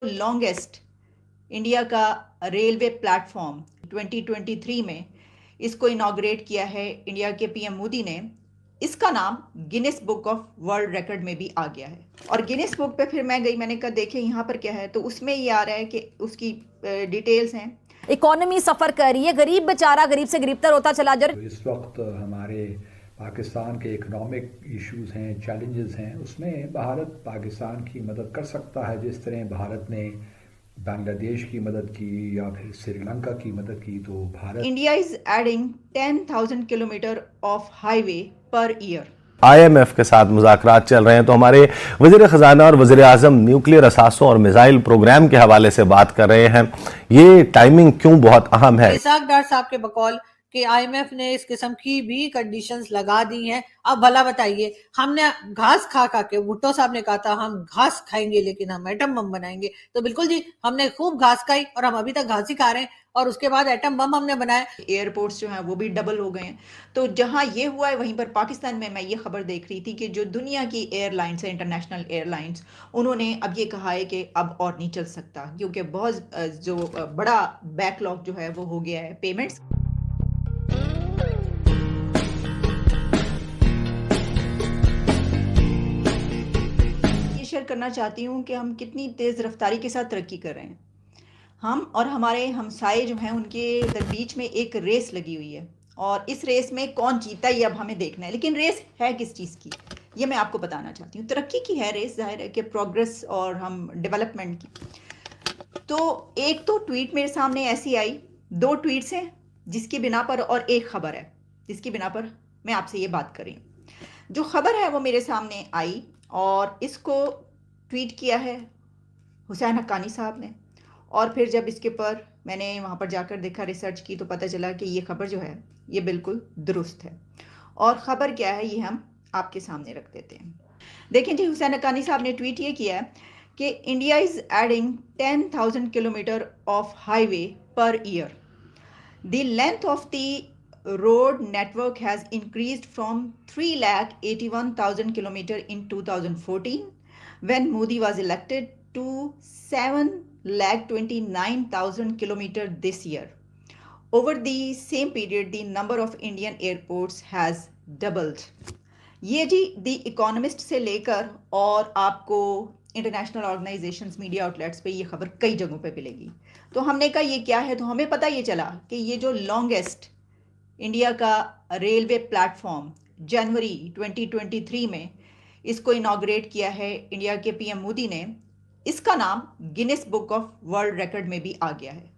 Longest India का railway platform 2023 में इसको इनॉग्रेट किया है इंडिया के पीएम मोदी ने। इसका नाम Guinness book of world record में भी आ गया है और गिनेस बुक पे फिर मैं गई, मैंने कहा देखे यहाँ पर क्या है, तो उसमें ये आ रहा है कि उसकी डिटेल्स हैं। इकोनॉमी सफर कर रही है, गरीब बेचारा गरीब से गरीबतर होता चला जा रहा है। इस वक्त हमारे पाकिस्तान के इकोनॉमिक इश्यूज हैं, चैलेंजेस हैं, उसमें भारत पाकिस्तान की मदद कर सकता है। जिस तरह भारत ने बांग्लादेश की मदद की या फिर श्रीलंका की मदद की, तो Bharat India is adding 10,000 kilometre of highway per year. IMF के साथ मुज़ाकरात चल रहे हैं, तो हमारे वज़ीर ख़जाना और वज़ीर आज़म न्यूक्लियर असासों और मिसाइल प्रोग्राम के हवाले से बात कर रहे हैं। ये टाइमिंग क्यों बहुत अहम है? इसाक डार साहब के बकौल कि IMF ने इस किस्म की भी कंडीशंस लगा दी हैं। अब भला बताइए, हमने घास खा खा के, भुट्टो साहब ने कहा था हम घास खाएंगे लेकिन हम एटम बम बनाएंगे, तो बिल्कुल जी हमने खूब घास खाई और हम अभी तक घास ही खा रहे हैं और उसके बाद एटम बम हमने बनाया। एयरपोर्ट्स जो हैं वो भी डबल हो गए हैं। तो जहां ये हुआ है वहीं पर पाकिस्तान में मैं ये खबर देख रही थी कि जो दुनिया की एयरलाइंस है, इंटरनेशनल एयरलाइंस, उन्होंने अब ये कहा है कि अब और नहीं चल सकता क्योंकि बहुत जो बड़ा बैकलॉग जो है वो हो गया है पेमेंट्स। शेयर करना चाहती हूँ कि हम कितनी तेज़ रफ्तारी के साथ तरक्की कर रहे हैं। हम और हमारे हमसाए जो हैं उनके बीच में एक रेस लगी हुई है और इस रेस में कौन जीता ये अब हमें देखना है। लेकिन रेस है किस चीज़ की, ये मैं आपको बताना चाहती हूँ। तरक्की की है रेस, जाहिर है कि प्रोग्रेस और हम डेवलपमेंट की। तो एक तो ट्वीट मेरे सामने ऐसी आई, 2 ट्वीट्स हैं जिसकी बिना पर, और एक खबर है जिसकी बिना पर मैं आपसे ये बात कर रही हूँ। जो खबर है वो मेरे सामने आई और इसको ट्वीट किया है हुसैन हक्कानी साहब ने, और फिर जब इसके पर मैंने वहाँ पर जाकर देखा, रिसर्च की, तो पता चला कि ये खबर जो है ये बिल्कुल दुरुस्त है। और ख़बर क्या है ये हम आपके सामने रख देते हैं। देखें जी, हुसैन हक्कानी साहब ने ट्वीट ये किया है कि India is adding 10,000 kilometre of highway per year. The length of the road network has increased from 3,81,000 kilometer in 2014 when Modi was elected to 7,29,000 kilometer this year. Over the same period, the number of Indian airports has doubled. ये जी the economist से लेकर और आपको international organisations, media outlets पे ये खबर कई जगहों पे मिलेगी। तो हमने कहा ये क्या है, तो हमें पता ये चला कि ये जो लॉन्गेस्ट इंडिया का रेलवे प्लेटफॉर्म जनवरी 2023 में इसको इनॉग्रेट किया है इंडिया के पीएम मोदी ने। इसका नाम Guinness book of world record में भी आ गया है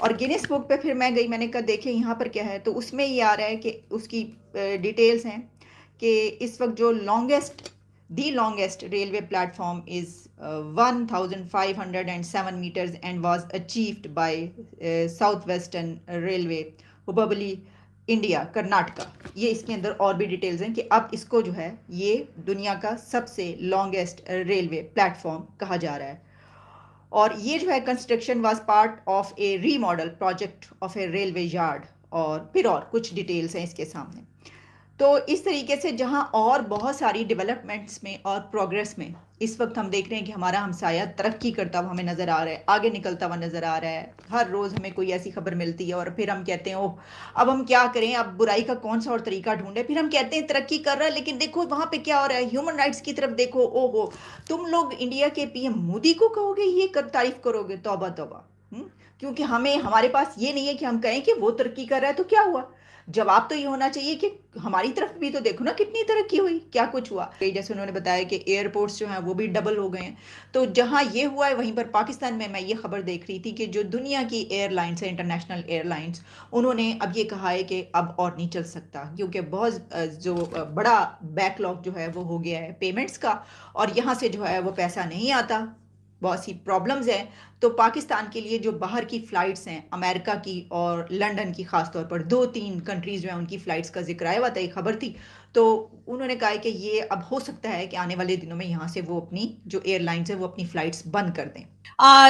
और गिनेस बुक पे फिर मैं गई, मैंने कहा देखे यहाँ पर क्या है, तो उसमें ये आ रहा है कि उसकी डिटेल्स हैं कि इस वक्त जो the longest railway platform is 1,507 metres and was achieved by South Western Railway, Hubli, India, Karnataka. ये इसके अंदर और भी डिटेल्स हैं कि अब इसको जो है ये दुनिया का सबसे लॉन्गेस्ट रेलवे प्लेटफॉर्म कहा जा रहा है। और ये जो है construction was part of A remodel project of A railway yard, और फिर और कुछ डिटेल्स हैं इसके सामने। तो इस तरीके से जहां और बहुत सारी डेवलपमेंट्स में और प्रोग्रेस में इस वक्त हम देख रहे हैं कि हमारा हमसाया तरक्की करता हुआ हमें नज़र आ रहा है, आगे निकलता हुआ नज़र आ रहा है। हर रोज़ हमें कोई ऐसी खबर मिलती है और फिर हम कहते हैं ओह अब हम क्या करें, अब बुराई का कौन सा और तरीका ढूंढे। फिर हम कहते हैं तरक्की कर रहा है, लेकिन देखो वहाँ पे क्या हो रहा है, ह्यूमन राइट्स की तरफ देखो। ओहो, तुम लोग इंडिया के पीएम मोदी को कहोगे ये तारीफ करोगे, तौबा तौबा। क्योंकि हमारे पास ये नहीं है कि हम कहें कि वो तरक्की कर रहा है तो क्या हुआ। जवाब तो ये होना चाहिए कि हमारी तरफ भी तो देखो ना कितनी तरक्की हुई, क्या कुछ हुआ। जैसे उन्होंने बताया कि एयरपोर्ट्स जो हैं वो भी डबल हो गए हैं। तो जहां ये हुआ है वहीं पर पाकिस्तान में मैं ये खबर देख रही थी कि जो दुनिया की एयरलाइंस है, इंटरनेशनल एयरलाइंस, उन्होंने अब ये कहा है कि अब और नहीं चल सकता क्योंकि बहुत जो बड़ा बैकलॉग जो है वो हो गया है पेमेंट्स का, और यहाँ से जो है वो पैसा नहीं आता, बहुत सी प्रॉब्लम्स हैं। तो पाकिस्तान के लिए जो बाहर की फ़्लाइट्स हैं, अमेरिका की और लंदन की ख़ास तौर पर 2-3 कंट्रीज़ जो हैं उनकी फ़्लाइट्स का जिक्र आया हुआ था, एक खबर थी। तो उन्होंने कहा है कि ये अब हो सकता है कि आने वाले दिनों में यहाँ से वो अपनी जो एयरलाइंस है वो अपनी फ्लाइट्स बंद कर दें।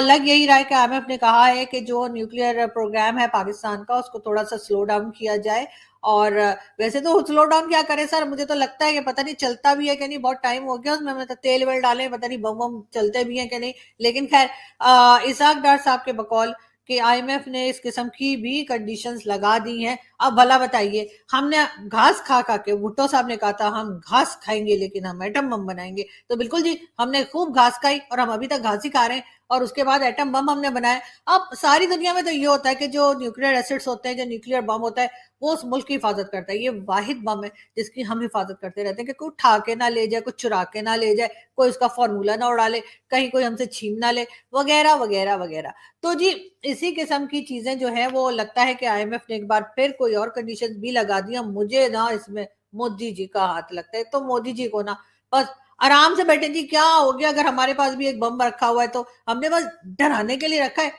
लग यही रहा है कि आईएमएफ ने कहा है कि जो न्यूक्लियर प्रोग्राम है पाकिस्तान का उसको थोड़ा सा स्लो डाउन किया जाए। और वैसे तो स्लो डाउन क्या करे सर, मुझे तो लगता है कि पता नहीं चलता भी है कि नहीं, बहुत टाइम हो गया उसमें, मतलब तेल वेल डाले, पता नहीं बम बम चलते भी हैं कि नहीं। लेकिन खैर इसाक डार साहब के बकौल कि आईएमएफ ने इस किस्म की भी कंडीशंस लगा दी हैं। अब भला बताइए, हमने घास खा खा के, भुट्टो साहब ने कहा था हम घास खाएंगे लेकिन हम एटम बम बनाएंगे, तो बिल्कुल जी हमने खूब घास खाई और हम अभी तक घास ही खा रहे हैं, और उसके बाद एटम बम हमने बनाया। अब सारी दुनिया में तो ये होता है कि जो न्यूक्लियर एसिड्स होते हैं, जो न्यूक्लियर बम होता है, वो उस मुल्क की हिफाजत करता है। ये वाहिद बम है जिसकी हम हिफाजत करते रहते हैं कि कोई उठा के ना ले जाए, कुछ चुरा के ना ले जाए, कोई उसका फॉर्मूला ना उड़ा ले, कहीं कोई हमसे छीन ना ले, वगैरह वगैरह वगैरह। तो जी इसी किस्म की चीजें जो है वो लगता है कि आईएमएफ ने एक बार फिर कोई और कंडीशन भी लगा दी। मुझे ना इसमें मोदी जी का हाथ लगता है, तो मोदी जी को ना बस आराम से बैठे जी, क्या हो गया, अगर हमारे पास भी एक बम रखा हुआ है तो हमने बस डराने के लिए रखा है,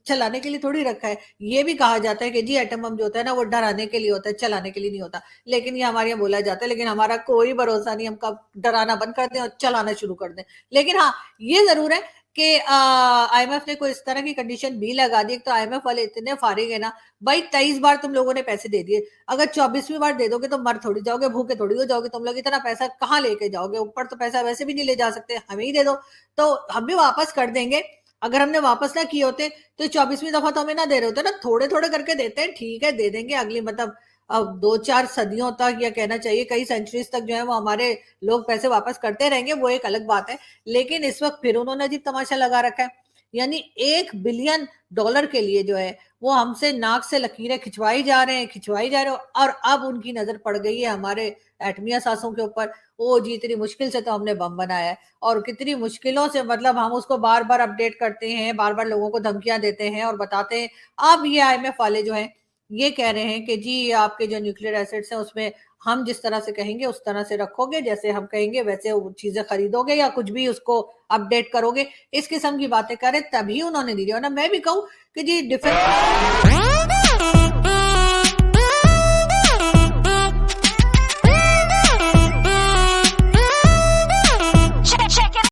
चलाने के लिए थोड़ी रखा है। ये भी कहा जाता है कि जी एटम बम जो होता है ना वो डराने के लिए होता है, चलाने के लिए नहीं होता। लेकिन ये हमारे यहाँ बोला जाता है, लेकिन हमारा कोई भरोसा नहीं, हम कब डराना बंद कर दें और चलाना शुरू कर दें। लेकिन हाँ ये जरूर है कि आईएमएफ ने कोई इस तरह की कंडीशन भी लगा दी। तो आईएमएफ वाले इतने फारिग है ना भाई, 23 बार तुम लोगों ने पैसे दे दिए, अगर 24वीं बार दे दोगे तो मर थोड़ी जाओगे, भूखे थोड़ी हो जाओगे, तुम लोग इतना पैसा कहाँ लेके जाओगे, ऊपर तो पैसा वैसे भी नहीं ले जा सकते, हमें ही दे दो तो हम भी वापस कर देंगे। अगर हमने वापस ना किए होते तो 24वीं दफा तो हमें ना दे रहे होते ना, थोड़े थोड़े करके देते हैं, ठीक है दे देंगे अगली, मतलब अब 2-4 सदियों तक, या कहना चाहिए कई सेंचुरीज तक जो है वो हमारे लोग पैसे वापस करते रहेंगे, वो एक अलग बात है। लेकिन इस वक्त फिर उन्होंने अजीब तमाशा लगा रखा है, यानी $1 बिलियन के लिए जो है वो हमसे नाक से लकीरें खिंचवाई जा रहे हैं, और अब उनकी नजर पड़ गई है हमारे एटमी असासों के ऊपर। ओ जी इतनी मुश्किल से तो हमने बम बनाया है, और कितनी मुश्किलों से, मतलब हम उसको बार बार अपडेट करते हैं, बार बार लोगों को धमकियां देते हैं और बताते हैं। अब ये आईएमएफ वाले जो हैं ये कह रहे हैं कि जी आपके जो न्यूक्लियर एसिड्स हैं उसमें हम जिस तरह से कहेंगे उस तरह से रखोगे, जैसे हम कहेंगे वैसे वो चीजें खरीदोगे या कुछ भी उसको अपडेट करोगे, इस किस्म की बातें करें तभी उन्होंने दी। और ना मैं भी कहूँ कि जी डिफेंस